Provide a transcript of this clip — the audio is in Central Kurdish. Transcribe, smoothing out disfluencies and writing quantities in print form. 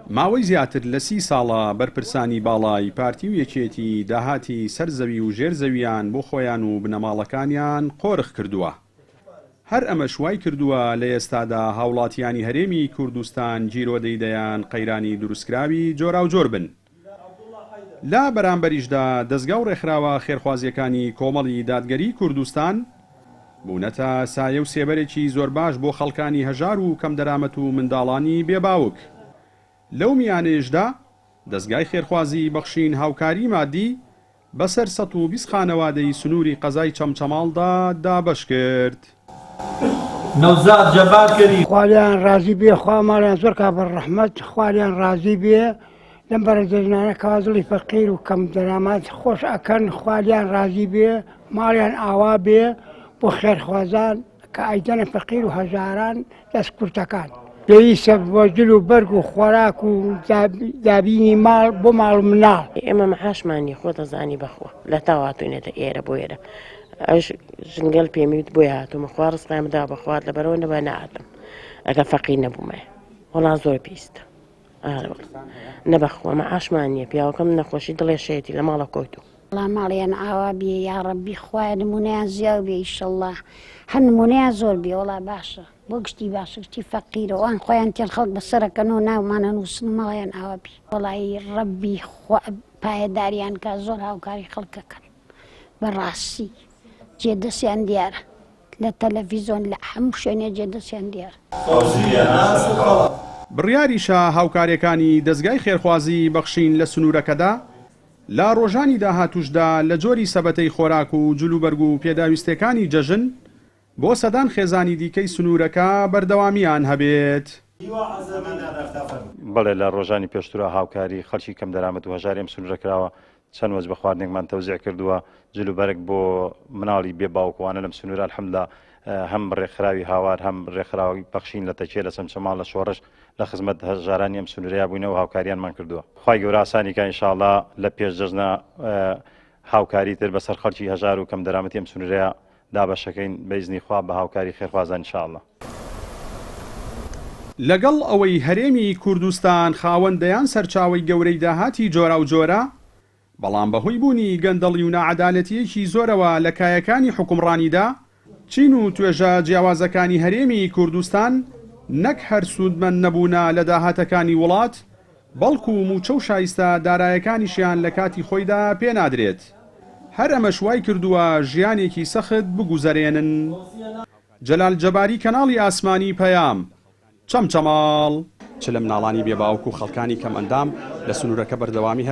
ماوەی زیاتر لە 30 ساڵە بەرپرسانی باڵای پارتی و یەکێتی داهاتی سەرزەوی و ژێرزەویان بۆ خۆیان و بنەماڵەکانیان قۆرخ کردووە. هەر ئەمە شوای کردووە لە ئێستادا هاوڵاتیانی هەرێمی کوردستان جیرۆدەیدەیان قەیرانی دروستکراوی جۆرا و جۆر بن. لا بەرامبەریشدا دەستگا و ڕێکخراوە خێرخوازیەکانی کۆمەڵی دادگەری کوردستان بوونەتە سایە و سێبەرێکی زۆر باش بۆ خەڵکانی هەژار و کەم دەرامەت و منداڵانی بێباوک. لەو میانێشدا دەستگای خێرخوازی بەخشین هاوکاری مادی بەسەر 120 خانەوادەی سنووری قەزای چەمچەماڵدا دابەش کرد. نەوزاد جەبار کەری خوالیان ڕازی بێ، خوا ماڵیان زۆر کا بەڕەحمەت، خوالیان ڕازی بێ لەم بەرەدەژنانە کازڵی فەقیر و کەم دەرامەت خۆش ئەکەن، خوالیان ڕازی بێ، ماڵیان ئاوا بێ بۆ خێرخوازان کە ئەیدەنە فەقیر و هەژاران دەست کورتەکان. پێویستە بۆ جل و بەرگ و خۆراک و دابینی ماڵ بۆ ماڵ و مناڵ. ئێمە مەحاشمانی خۆ دەزانی بەخۆ لە تاواتوێنێتە ئێرە بۆ ئێرە. ئەوش ژنگەل پێمیوت بۆی هاتوومە، خوا ڕزقامدا بەخوات لەبەرەوە نەبە نەهاتم ئەگە فەقیر نەبوومە. وەڵا زۆر پێویستە نەبەخۆ مەحاشمان نییە، پیاوەکەم نەخۆشی دڵێ شێتی لە ماڵە کۆیتوو. وەڵا ماڵیان ئاوا بێ یا ڕەبی خوایە نمونەیان زیاو بێ ئیشەڵڵا، هەر نمونەیان زۆر بێ وەڵا باشە بۆ گشتی باشە گشتی فەقیرە وان خۆیان تێن خەڵک بەسەرەکەن و ناومانە نووسن ماڵیان ئاوا بێ. وەڵی ڕەبی پایەداریان کە زۆر هاوکاری خەڵکەکەن بەڕاستی جێدەستیان دیارە لە تەلەڤیزۆن لە هەموو شوێنێ جێدەستیان دیارە. بڕیاریشە هاوکاریەکانی دەستگای خێرخوازی بەخشین لە سنوورەکەدا لە ڕۆژانی داهاتوشدا لە جۆری سەبەتەی خۆراک و جلوبەرگ و پێداویستەکانی جەژن بۆ سەدان خێزانی دیکەی سنوورەکە بەردەوامیان هەبێت. بەڵێ لە ڕۆژانی پێشترا هاوکاری خەڵکی کەم دەرامەت و هەژاری ئەم سنوورەکراوە چەند وەز بە خواردنێکمان تەوزیع کردووە، جلوبەرگ بۆ مناڵی بێباوکوانە لەم سنوورە الحەمدولیلا هەم ڕێکخراوی هاوار هەم ڕێکخراوی بەخشین لە تەکیە لە چەمچەماڵ لە شۆڕش لە خزمەت هەژارانی ئەم سنوورەیە بووینەوە هاوکاریانمان کردووە. خوای گەورە ئاسانی کە ئینشاءڵڵا لە پێش جەژنە هاوکاری تر بەسەر خەڵکی هەژار و کەم دەرامەتی ئەم سنوورەیە دابەشەکەین بەئیزنی خوا بە هاوکاری خێرخوازان ئینشاءڵڵا. لەگەڵ ئەوەی هەرێمی کوردستان خاوەندەیان سەرچاوی گەورەی داهاتی جۆرا و جۆرە، بەڵام بەهۆی بوونی گەندەڵی و نەعەدالەتیەکی زۆرەوە لە کایەکانی حکومڕانیدا، چین و توێژە جیاوازەکانی هەرێمی کوردستان نەک هەر سوودمەند نەبوونە لە داهاتەکانی وڵات، بەڵکو و موچە و شایستە دارایەکانیشیان لە کاتی خۆیدا پێنادرێت. هەر ئەمە شوای کردووە ژیانێکی سەخت بگوزەرێنن. جەلال جەباری، کەناڵی ئاسمانی پەیام، چەمچەماڵ. چ لە مناڵانی بێباوک و خەڵکانی کەم ئەندام لە سنوورەکە بەردەوامی